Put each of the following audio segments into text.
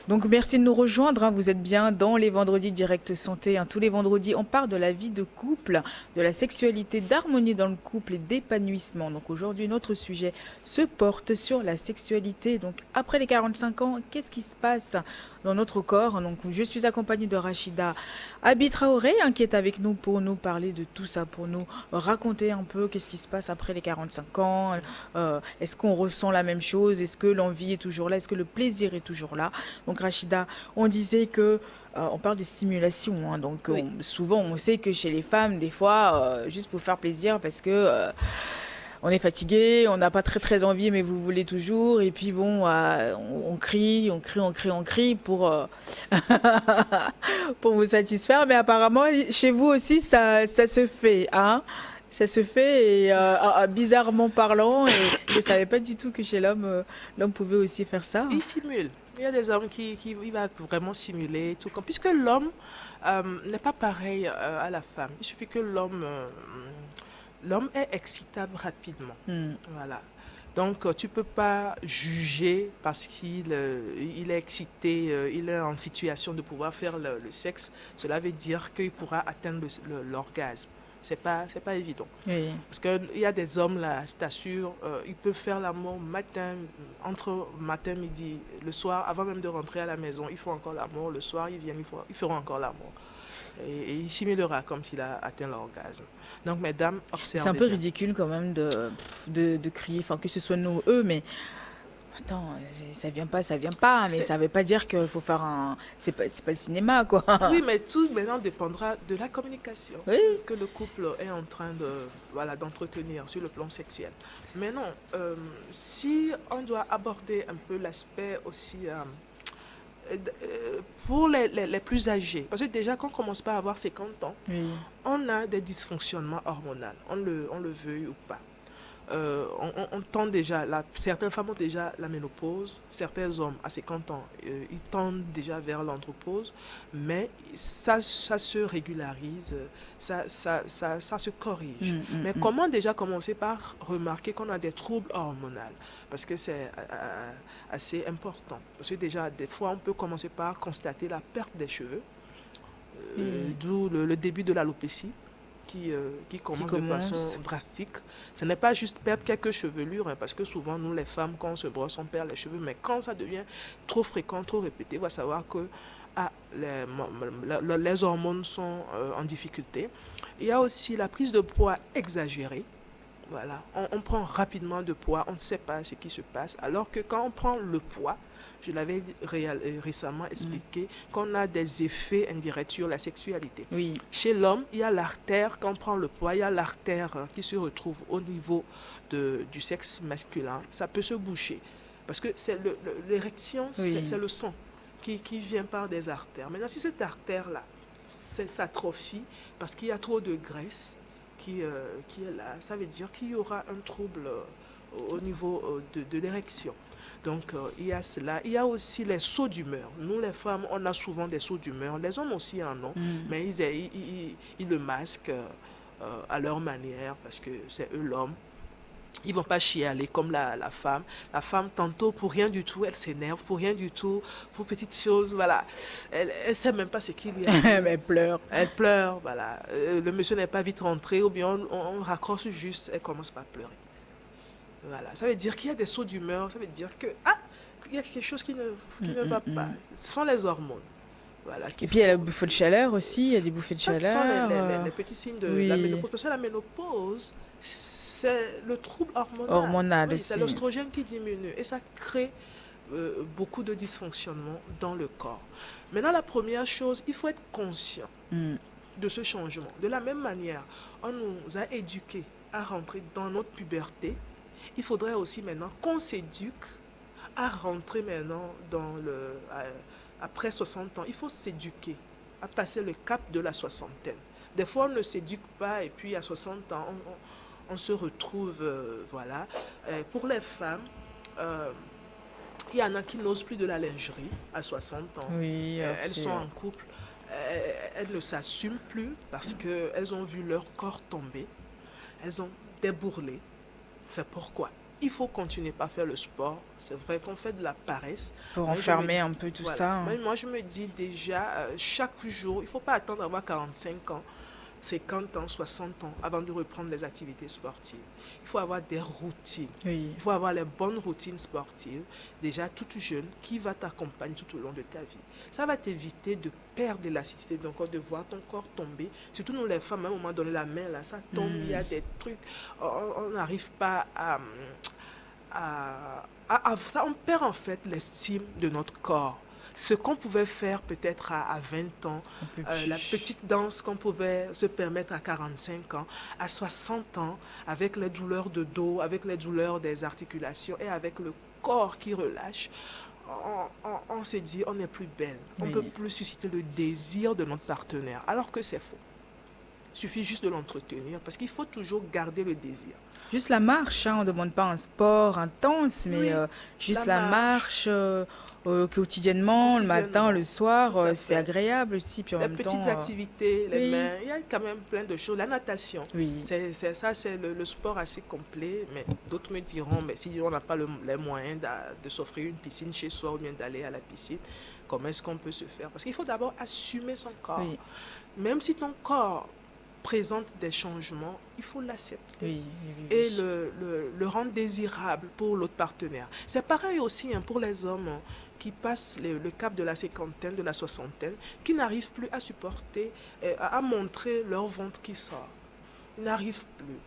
Donc merci de nous rejoindre, hein. Vous êtes bien dans les vendredis Direct Santé, hein. Tous les vendredis, on parle de la vie de couple, de la sexualité, d'harmonie dans le couple et d'épanouissement. Donc aujourd'hui, notre sujet se porte sur la sexualité. Donc après les 45 ans, qu'est-ce qui se passe dans notre corps? Donc je suis accompagnée de Rachida Abi Traoré, hein, qui est avec nous pour nous parler de tout ça, pour nous raconter un peu qu'est-ce qui se passe après les 45 ans. Est-ce qu'on ressent la même chose? Est-ce que l'envie est toujours là? Est-ce que le plaisir est toujours là? Donc Rachida, on disait que on parle de stimulation, hein. Donc Oui, souvent on sait que chez les femmes, des fois, juste pour faire plaisir, parce que on est fatigué, on n'a pas très envie, mais vous voulez toujours. Et puis bon, on crie, on crie pour pour vous satisfaire. Mais apparemment, chez vous aussi, ça se fait, hein. Ça se fait et bizarrement parlant, et je savais pas du tout que chez l'homme, l'homme pouvait aussi faire ça. il simule. Il y a des hommes qui il va vraiment simuler tout comme puisque l'homme n'est pas pareil à la femme. Il suffit que l'homme est excitable rapidement. Hmm. Voilà. Donc tu peux pas juger parce il est excité, il est en situation de pouvoir faire le sexe. Cela veut dire qu'il pourra atteindre l'orgasme. C'est pas évident. Oui. Parce qu'il y a des hommes là, je t'assure, ils peuvent faire l'amour matin, entre matin, midi, le soir, avant même de rentrer à la maison, ils font encore l'amour. Le soir, ils viennent, ils feront encore l'amour. Et il simulera comme s'il a atteint l'orgasme. Donc, mesdames, C'est un observez peu bien. ridicule quand même de crier, enfin que ce soit nous, eux, mais attends, ça vient pas, mais C'est- ça veut pas dire qu'il faut faire un. C'est pas le cinéma, quoi. Oui, mais tout maintenant dépendra de la communication Oui. que le couple est en train voilà, d'entretenir sur le plan sexuel. Mais non, si on doit aborder un peu l'aspect aussi pour les plus âgés, parce que déjà quand on commence pas à avoir 50 ans, Oui. on a des dysfonctionnements hormonaux, on le veuille ou pas. On tend déjà, certaines femmes ont déjà la ménopause, certains hommes à 50 ans, ils tendent déjà vers l'andropause, mais ça se régularise, ça se corrige. Mm, mm, Mais mm. comment déjà commencer par remarquer qu'on a des troubles hormonaux? Parce que c'est assez important. Parce que déjà, des fois, on peut commencer par constater la perte des cheveux, Oui. d'où le début de l'alopécie qui Qui commence de façon commence. drastique. Ce n'est pas juste perdre quelques chevelures, hein, parce que souvent, nous, les femmes, quand on se brosse, on perd les cheveux. Mais quand ça devient trop fréquent, trop répété, on va savoir que ah, les hormones sont en difficulté. Il y a aussi la prise de poids exagérée. Voilà, on prend rapidement de poids, on ne sait pas ce qui se passe. Alors que quand on prend le poids, je l'avais récemment Mm. expliqué, qu'on a des effets indirects sur la sexualité. Oui. Chez l'homme, il y a l'artère, quand on prend le poids, il y a l'artère qui se retrouve au niveau du sexe masculin. Ça peut se boucher. Parce que c'est l'érection, Oui. c'est le sang qui vient par des artères. Maintenant, si cette artère-là s'atrophie parce qu'il y a trop de graisse qui est là, ça veut dire qu'il y aura un trouble au niveau de l'érection. Donc, il y a cela. Il y a aussi les sauts d'humeur. Nous, les femmes, on a souvent des sauts d'humeur. Les hommes aussi en ont, Mm. mais ils le masquent à leur manière parce que c'est eux l'homme. Ils vont pas chialer comme la femme. La femme, tantôt, pour rien du tout, elle s'énerve, pour rien du tout, pour petites choses, voilà. Elle sait même pas ce qu'il y a. Mais pleure. Elle pleure, voilà. Le monsieur n'est pas vite rentré, ou bien on raccroche juste, elle commence par pleurer. Voilà. Ça veut dire qu'il y a des sauts d'humeur, ça veut dire que, ah, il y a quelque chose qui Mm, ne mm, va pas. mm. Ce sont les hormones, voilà, Et qui puis il y a la font. bouffée de chaleur aussi, il y a des bouffées de Ça, ce sont chaleur. les petits signes de la Oui. ménopause. Parce que la ménopause, c'est le trouble hormonal. Hormonal Oui, c'est aussi. l'oestrogène qui diminue. Et ça crée beaucoup de dysfonctionnements dans le corps. Maintenant, la première chose, il faut être conscient Mm. de ce changement. De la même manière, on nous a éduqués à rentrer dans notre puberté. Il faudrait aussi maintenant qu'on s'éduque à rentrer maintenant après 60 ans. Il faut s'éduquer à passer le cap de la soixantaine. Des fois, on ne s'éduque pas et puis à 60 ans, on se retrouve, voilà. Pour les femmes, euh, il y en a qui n'osent plus de la lingerie à 60 ans. Oui, alors Elles c'est. sont en couple, elles ne s'assument plus parce qu'elles ont vu leur corps tomber, elles ont débourré. C'est pourquoi. il faut continuer par faire le sport. C'est vrai qu'on fait de la paresse. Pour Mais je me enfermer un peu tout Voilà. ça. Mais moi, je me dis déjà, chaque jour, il ne faut pas attendre d'avoir 45 ans, 50 ans, 60 ans avant de reprendre les activités sportives. Il faut avoir des routines. Oui. Il faut avoir les bonnes routines sportives, déjà toute jeune, qui va t'accompagner tout au long de ta vie. Ça va t'éviter de perdre l'élasticité de ton corps, de voir ton corps tomber. Surtout nous les femmes, à un moment donné, la main, là, ça tombe, il y a des trucs, on n'arrive pas ça, on perd en fait l'estime de notre corps. Ce qu'on pouvait faire peut-être à 20 ans, Un peu la plus. petite danse qu'on pouvait se permettre à 45 ans, à 60 ans, avec les douleurs de dos, avec les douleurs des articulations et avec le corps qui relâche, on se dit on n'est plus belle. On ne peut Oui. plus susciter le désir de notre partenaire, alors que c'est faux. Il suffit juste de l'entretenir parce qu'il faut toujours garder le désir. Juste la marche, hein, on ne demande pas un sport intense, mais Oui, juste la la marche, marche quotidiennement, le matin, quotidiennement, le soir, tout à c'est fait. agréable aussi. Puis en Les même petites temps, activités, les oui, mains, il y a quand même plein de choses. La natation, oui, ça, c'est le sport assez complet. Mais d'autres me diront, mais si on n'a pas les moyens de s'offrir une piscine chez soi ou bien d'aller à la piscine, comment est-ce qu'on peut se faire? Parce qu'il faut d'abord assumer son corps. oui, Même si ton corps présente des changements, il faut l'accepter oui, oui, oui, et oui. le rendre désirable pour l'autre partenaire. C'est pareil aussi pour les hommes qui passent le cap de la cinquantaine, de la soixantaine, qui n'arrivent plus à supporter, à montrer leur ventre qui sort. Ils n'arrivent plus,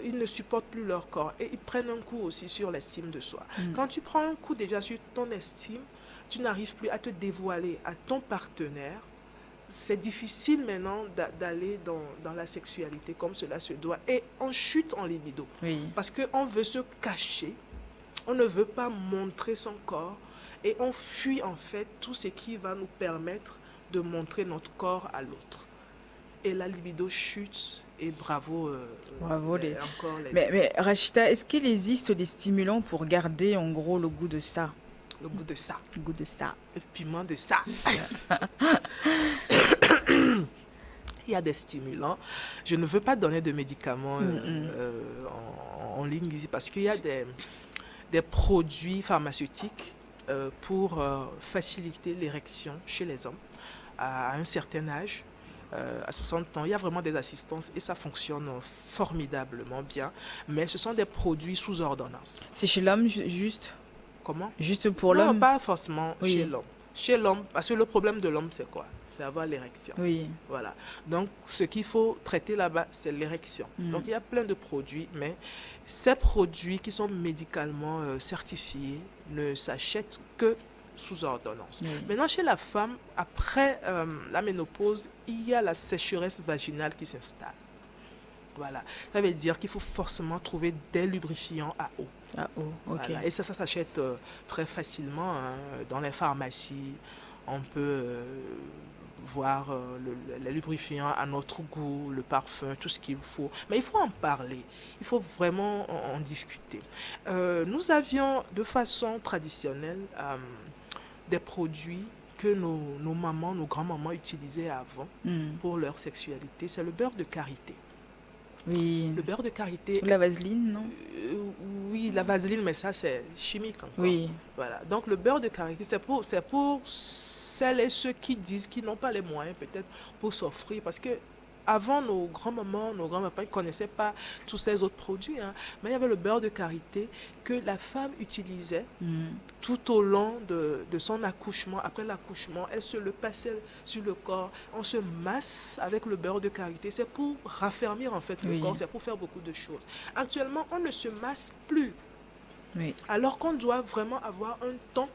ils ne supportent plus leur corps et ils prennent un coup aussi sur l'estime de soi. Mm. Quand tu prends un coup déjà sur ton estime, tu n'arrives plus à te dévoiler à ton partenaire. C'est difficile maintenant d'aller dans la sexualité comme cela se doit et on chute en libido Oui. parce qu'on veut se cacher, on ne veut pas montrer son corps et on fuit en fait tout ce qui va nous permettre de montrer notre corps à l'autre. Et la libido chute et bravo, Bravo. encore Mais Rachida, est-ce qu'il existe des stimulants pour garder en gros le goût de ça? le goût de ça, Le goût de ça. le piment de ça. Il y a des stimulants. Je ne veux pas donner de médicaments en ligne ici parce qu'il y a des produits pharmaceutiques pour faciliter l'érection chez les hommes à un certain âge. À 60 ans, il y a vraiment des assistances et ça fonctionne formidablement bien. Mais ce sont des produits sous ordonnance. C'est chez l'homme juste? Comment? Juste pour Non, l'homme? pas forcément chez Oui, l'homme. Chez l'homme, parce que le problème de l'homme, c'est quoi? C'est avoir l'érection. oui. Voilà. Donc, ce qu'il faut traiter là-bas, c'est l'érection. Mm. Donc, il y a plein de produits, mais ces produits qui sont médicalement certifiés ne s'achètent que sous ordonnance. Oui. Maintenant, chez la femme, après la ménopause, il y a la sécheresse vaginale qui s'installe. Voilà. Ça veut dire qu'il faut forcément trouver des lubrifiants à eau. Ah oh, ok. Voilà. Et ça s'achète très facilement dans les pharmacies. On peut voir les lubrifiants à notre goût, le parfum, tout ce qu'il faut. Mais il faut en parler. Il faut vraiment en discuter. Nous avions de façon traditionnelle des produits que nos mamans, nos grands-mamans utilisaient avant Mm. pour leur sexualité. C'est le beurre de karité. Oui. Le beurre de karité, Ou la vaseline, non? oui, la vaseline, mais ça, c'est chimique encore. Oui. Voilà. Donc, le beurre de karité, c'est pour celles et ceux qui disent qu'ils n'ont pas les moyens, peut-être, pour s'offrir. Parce que avant, nos grands-mamans, nos grands-papas ne connaissaient pas tous ces autres produits. Hein. Mais il y avait le beurre de karité que la femme utilisait Mm. tout au long de son accouchement. Après l'accouchement, elle se le passait sur le corps. On se masse avec le beurre de karité. C'est pour raffermir en fait le Oui. corps, c'est pour faire beaucoup de choses. Actuellement, on ne se masse plus. Oui. Alors qu'on doit vraiment avoir un temps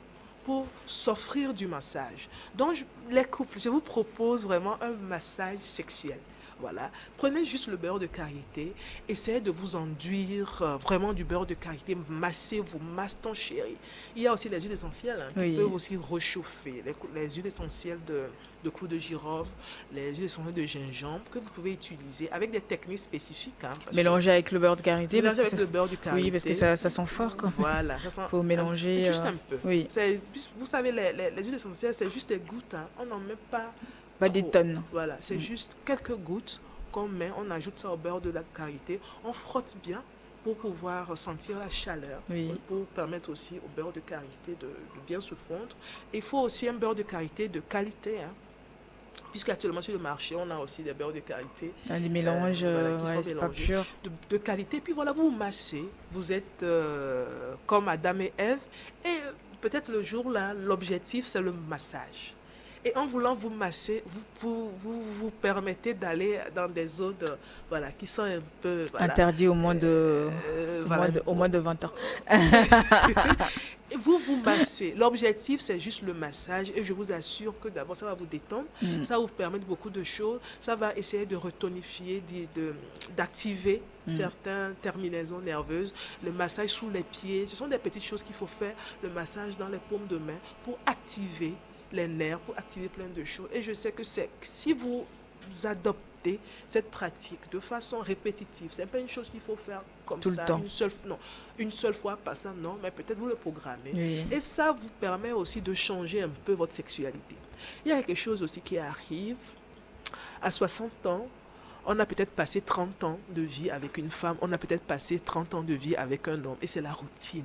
pour s'offrir du massage. Donc, les couples, je vous propose vraiment un massage sexuel. Voilà. Prenez juste le beurre de karité, essayez de vous enduire vraiment du beurre de karité, massez-vous, masse ton chéri. Il y a aussi les huiles essentielles qui Oui. peuvent aussi réchauffer, les huiles essentielles de clous de girofle, les huiles essentielles de gingembre que vous pouvez utiliser avec des techniques spécifiques. Hein, Mélanger avec le beurre de karité. mélanger Parce que avec le beurre du karité. Oui, parce que ça sent fort quand même. Voilà. Faut mélanger. Juste un peu. Oui. Vous savez, les huiles essentielles, c'est juste des gouttes. Hein. On n'en met pas Pas des trop. tonnes. Voilà, c'est juste quelques gouttes qu'on met, on ajoute ça au beurre de la karité, on frotte bien pour pouvoir sentir la chaleur, Oui. pour permettre aussi au beurre de karité de bien se fondre. Il faut aussi un beurre de karité de qualité, hein, puisqu'actuellement sur le marché, on a aussi des beurres de karité Les mélanges, voilà, qui sont ouais, c'est pas mélangés pur. de qualité. Puis voilà, vous massez, vous êtes comme Adam et Ève, et peut-être le jour là, l'objectif c'est le massage. Et en voulant vous masser, vous permettez d'aller dans des zones voilà, qui sont un peu... Voilà, Interdit au moins de, voilà, au moins de 20 ans. vous massez. L'objectif, c'est juste le massage. Et je vous assure que d'abord, ça va vous détendre. Ça va vous permettre beaucoup de choses. Ça va essayer de retonifier, d'activer certaines terminaisons nerveuses. Le massage sous les pieds, ce sont des petites choses qu'il faut faire. Le massage dans les paumes de main pour activer les nerfs, pour activer plein de choses. Et je sais que si vous adoptez cette pratique de façon répétitive, c'est pas une chose qu'il faut faire comme tout ça, le temps. une seule fois par ça, non, mais peut-être vous le programmez. Oui. Et ça vous permet aussi de changer un peu votre sexualité. Il y a quelque chose aussi qui arrive. À 60 ans, on a peut-être passé 30 ans de vie avec une femme, on a peut-être passé 30 ans de vie avec un homme, et c'est la routine.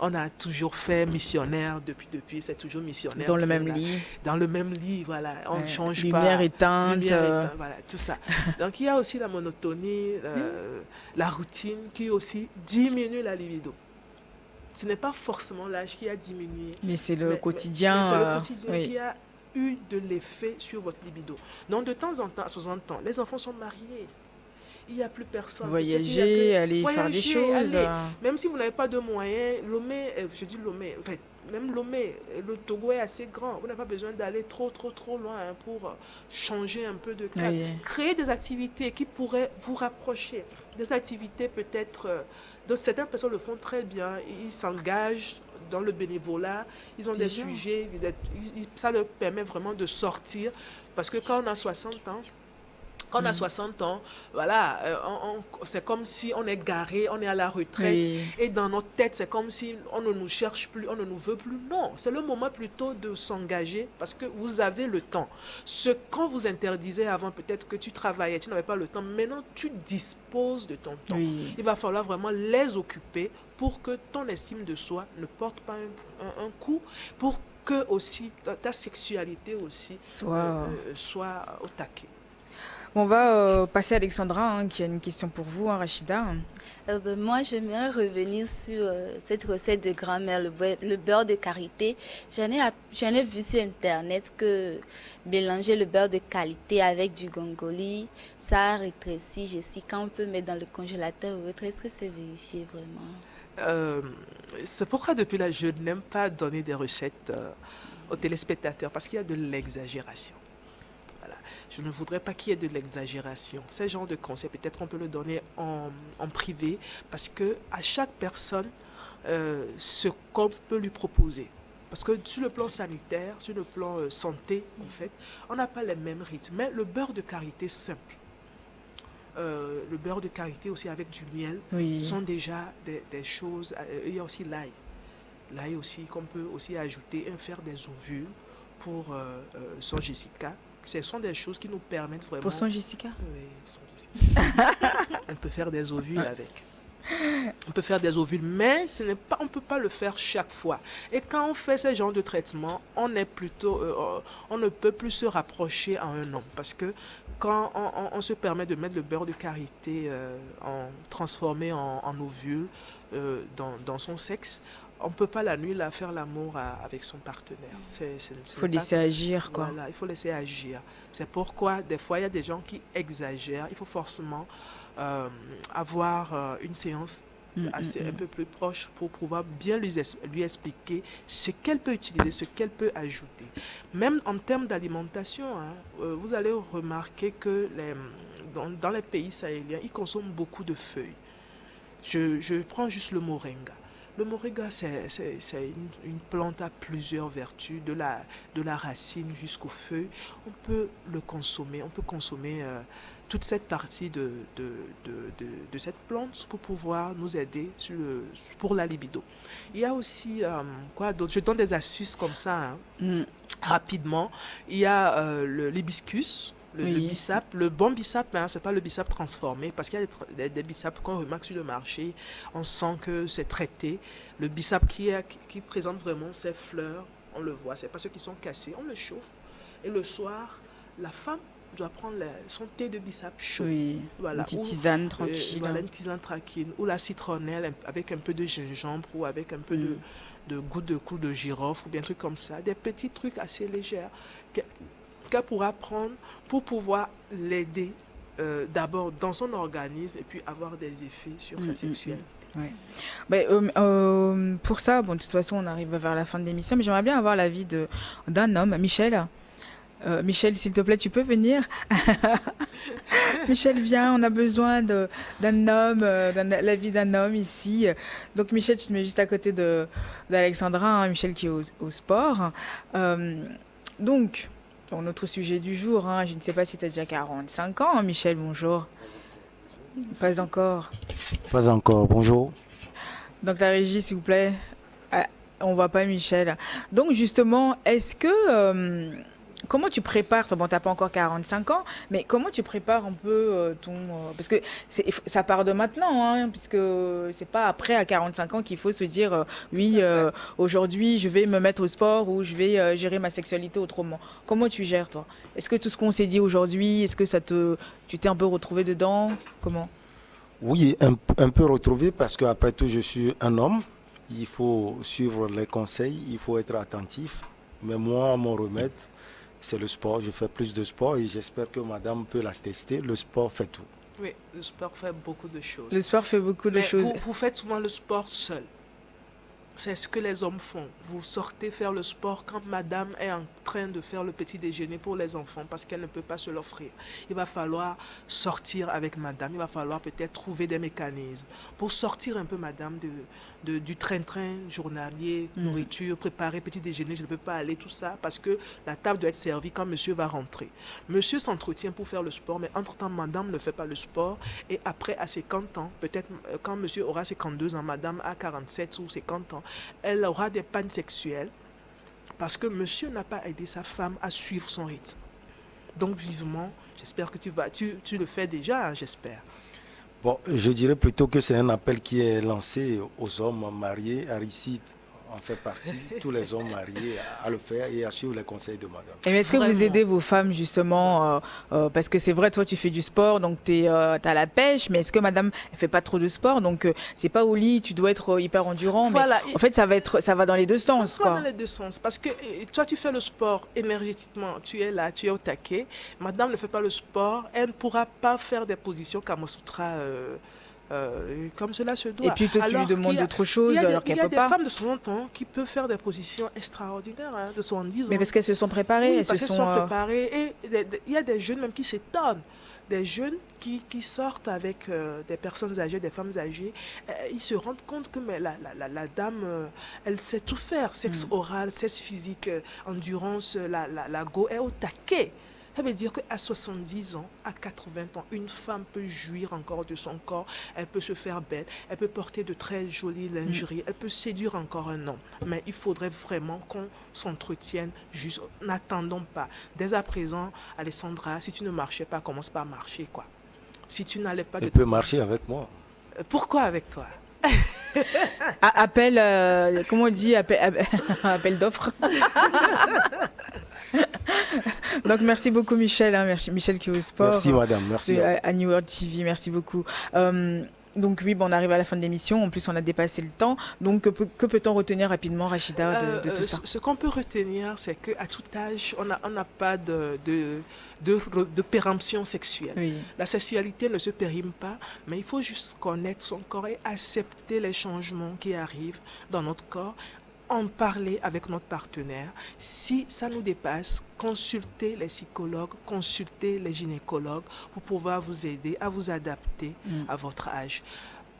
On a toujours fait missionnaire depuis, c'est toujours missionnaire. Dans le même lit. Dans le même lit, voilà, on ne change pas. Lumière éteinte. Voilà, tout ça. Donc il y a aussi la monotonie, la routine qui aussi diminue la libido. Ce n'est pas forcément l'âge qui a diminué. Mais c'est le quotidien. Mais c'est le quotidien qui a eu de l'effet sur votre libido. Donc de temps en temps, à 60 ans, les enfants sont mariés. Il n'y a plus personne. Voyager, aller faire des choses. Même si vous n'avez pas de moyens, Lomé, en fait, même Lomé, le Togo est assez grand. Vous n'avez pas besoin d'aller trop loin pour changer un peu de cadre. Oui. Créer des activités qui pourraient vous rapprocher. Des activités peut-être... donc certaines personnes le font très bien. Ils s'engagent dans le bénévolat. Ils ont des sujets. Ça leur permet vraiment de sortir. Parce que quand on a 60 ans, voilà, c'est comme si on est garé, on est à la retraite. Oui. Et dans notre tête, c'est comme si on ne nous cherche plus, on ne nous veut plus. Non, c'est le moment plutôt de s'engager parce que vous avez le temps. Quand vous interdisez avant, peut-être que tu travaillais, tu n'avais pas le temps. Maintenant, tu disposes de ton temps. Oui. Il va falloir vraiment les occuper pour que ton estime de soi ne porte pas un coup, pour que aussi ta sexualité aussi soit au taquet. On va passer à Alexandra, qui a une question pour vous, Rachida. Moi, j'aimerais revenir sur cette recette de grand-mère, le beurre de karité. J'en ai vu sur Internet que mélanger le beurre de qualité avec du gongoli, ça rétrécit. Je sais quand on peut mettre dans le congélateur ou autre. Est-ce que c'est vérifié vraiment? C'est pourquoi depuis là, je n'aime pas donner des recettes aux téléspectateurs parce qu'il y a de l'exagération. Je ne voudrais pas qu'il y ait de l'exagération. Ce genre de conseils, peut-être on peut le donner en privé, parce que à chaque personne, ce qu'on peut lui proposer. Parce que sur le plan sanitaire, sur le plan santé, en fait, on n'a pas les mêmes rythmes. Mais le beurre de karité simple, le beurre de karité aussi avec du miel, sont déjà des choses. Il y a aussi l'ail. L'ail aussi qu'on peut aussi ajouter, faire des ovules pour son Jessica. Ce sont des choses qui nous permettent vraiment... Pour son Jessica? Oui, son Jessica. On peut faire des ovules avec. On peut faire des ovules, mais on ne peut pas le faire chaque fois. Et quand on fait ce genre de traitement, on ne peut plus se rapprocher à un homme. Parce que quand on se permet de mettre le beurre de karité transformé en ovule dans son sexe, on ne peut pas la nuit faire l'amour avec son partenaire. Il faut laisser agir, quoi. Voilà, il faut laisser agir. C'est pourquoi, des fois, il y a des gens qui exagèrent. Il faut forcément avoir une séance un peu plus proche pour pouvoir bien lui expliquer ce qu'elle peut utiliser, ce qu'elle peut ajouter. Même en termes d'alimentation, vous allez remarquer que dans les pays sahéliens, ils consomment beaucoup de feuilles. Je prends juste le moringa. Le moringa, c'est une plante à plusieurs vertus, de la racine jusqu'aux feuilles. On peut le consommer, toute cette partie de cette plante pour pouvoir nous aider pour la libido. Il y a aussi, quoi d'autre? Je donne des astuces comme ça, rapidement. Il y a l'hibiscus. Le Oui. bissap, le bon bissap, hein, c'est pas le bissap transformé, parce qu'il y a des bissaps qu'on remarque sur le marché, on sent que c'est traité. Le bissap qui présente vraiment ses fleurs, on le voit, c'est pas ceux qui sont cassés, on le chauffe. Et le soir, la femme doit prendre son thé de bissap chaud. Oui, une Voilà, petite ou tisane tranquille. voilà, une tisane tranquille, ou la citronnelle avec un peu de gingembre ou avec un peu de gouttes de clou de girofle ou bien un truc comme ça. Des petits trucs assez légers qu'elle pourra prendre pour pouvoir l'aider d'abord dans son organisme et puis avoir des effets sur sa sexualité. Ouais. Ben, pour ça, bon, de toute façon, on arrive vers la fin de l'émission, mais j'aimerais bien avoir l'avis d'un homme. Michel, Michel, s'il te plaît, tu peux venir. Michel, viens, on a besoin d'un homme, l'avis d'un homme ici. Donc, Michel, tu te mets juste à côté d'Alexandra, hein, Michel qui est au sport. Donc, pour notre sujet du jour, hein, je ne sais pas si tu as déjà 45 ans, hein, Michel, bonjour. Pas encore. Pas encore, bonjour. Donc, la régie, s'il vous plaît. Ah, on voit pas Michel. Donc, justement, est-ce que... comment tu prépares, bon, t'as pas encore 45 ans, mais comment tu prépares un peu parce que ça part de maintenant, hein, puisque c'est pas après à 45 ans qu'il faut se dire, oui, aujourd'hui je vais me mettre au sport ou je vais gérer ma sexualité autrement. Comment tu gères, toi? Est-ce que tout ce qu'on s'est dit aujourd'hui, est-ce que tu t'es un peu retrouvé dedans? Comment? Oui, un peu retrouvé parce qu'après tout, je suis un homme. Il faut suivre les conseils, il faut être attentif. Mais moi, mon remède, c'est le sport. Je fais plus de sport et j'espère que madame peut l'attester. Le sport fait tout. Oui, le sport fait beaucoup de choses. Le sport fait beaucoup de Mais choses. vous faites souvent le sport seul. C'est ce que les hommes font. Vous sortez faire le sport quand madame est en train de faire le petit déjeuner pour les enfants parce qu'elle ne peut pas se l'offrir. Il va falloir sortir avec madame. Il va falloir peut-être trouver des mécanismes pour sortir un peu madame du train-train journalier, nourriture, préparer petit déjeuner. Je ne peux pas aller, tout ça, parce que la table doit être servie quand monsieur va rentrer. Monsieur s'entretient pour faire le sport, mais entre-temps, madame ne fait pas le sport. Et après, à 50 ans, peut-être quand monsieur aura 52 ans, madame a 47 ou 50 ans, elle aura des pannes sexuelles parce que monsieur n'a pas aidé sa femme à suivre son rythme. Donc vivement, j'espère que tu le fais déjà, hein, j'espère. Bon, je dirais plutôt que c'est un appel qui est lancé aux hommes mariés. Aristide en fait partie, tous les hommes mariés à le faire et à suivre les conseils de madame. Et est-ce que vous Vraiment. aidez vos femmes justement parce que c'est vrai, toi tu fais du sport, donc t'as la pêche, mais est-ce que madame elle fait pas trop de sport, donc c'est pas au lit, tu dois être hyper endurant, Voilà. mais en fait ça va dans les deux sens, Soit quoi. dans les deux sens. Parce que toi, tu fais le sport énergétiquement, tu es là, tu es au taquet. Madame ne fait pas le sport, elle ne pourra pas faire des positions Kama Sutra comme cela se doit. Et puis toi, tu lui demandes d'autres choses alors qu'elle peut Il y pas. a des femmes de 60 ans qui peuvent faire des positions extraordinaires, hein, de 70 ans. Mais parce qu'elles se sont préparées, Oui, elles parce se qu'elles sont sont préparées. Et il y a des jeunes même qui s'étonnent. Des jeunes qui sortent avec des personnes âgées, des femmes âgées, ils se rendent compte que mais la dame, elle sait tout faire. Sexe oral, sexe physique, endurance, la go est au taquet. Ça veut dire qu'à 70 ans, à 80 ans, une femme peut jouir encore de son corps, elle peut se faire belle, elle peut porter de très jolies lingeries, elle peut séduire encore un homme. Mais il faudrait vraiment qu'on s'entretienne juste. N'attendons pas. Dès à présent, Alessandra, si tu ne marchais pas, commence par marcher, quoi. Si tu n'allais pas de Elle peut marcher avec moi. Pourquoi avec toi? Appel, comment on dit, appel d'offres. Donc merci beaucoup Michel, hein, merci Michel qui est au sport. Merci madame, merci. À New World TV, merci beaucoup. Donc oui, bon, on arrive à la fin de l'émission, en plus on a dépassé le temps, donc que peut-on retenir rapidement, Rachida, de tout ça? Ce qu'on peut retenir, c'est qu'à tout âge, on n'a pas de péremption sexuelle. Oui. La sexualité ne se périme pas, mais il faut juste connaître son corps et accepter les changements qui arrivent dans notre corps, en parler avec notre partenaire. Si ça nous dépasse, consultez les psychologues, consultez les gynécologues pour pouvoir vous aider à vous adapter à votre âge.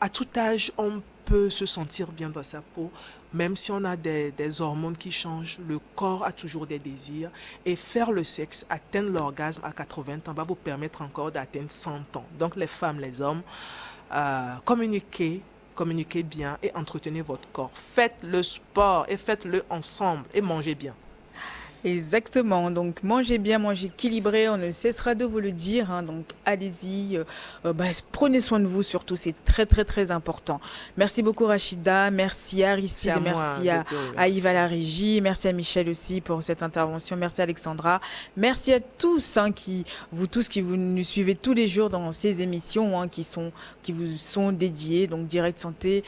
À tout âge, on peut se sentir bien dans sa peau, même si on a des hormones qui changent, le corps a toujours des désirs et faire le sexe, atteindre l'orgasme à 80 ans va vous permettre encore d'atteindre 100 ans. Donc les femmes, les hommes, communiquez bien et entretenez votre corps. Faites le sport et faites-le ensemble et mangez bien. Exactement, donc mangez bien, mangez équilibré, on ne cessera de vous le dire, hein, donc allez-y, prenez soin de vous surtout, c'est très très très important. Merci beaucoup Rachida, merci à C'est Aristide, à moi merci de à, te à Yves à remercier. la régie, merci à Michel aussi pour cette intervention, merci à Alexandra, merci à tous, hein, vous tous qui vous nous suivez tous les jours dans ces émissions, hein, qui vous sont dédiées, donc Direct Santé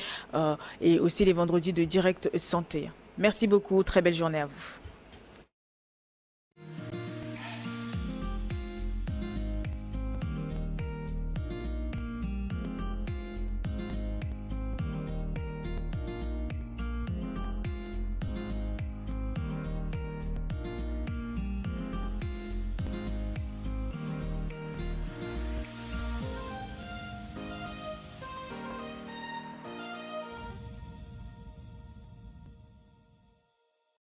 et aussi les vendredis de Direct Santé. Merci beaucoup, très belle journée à vous.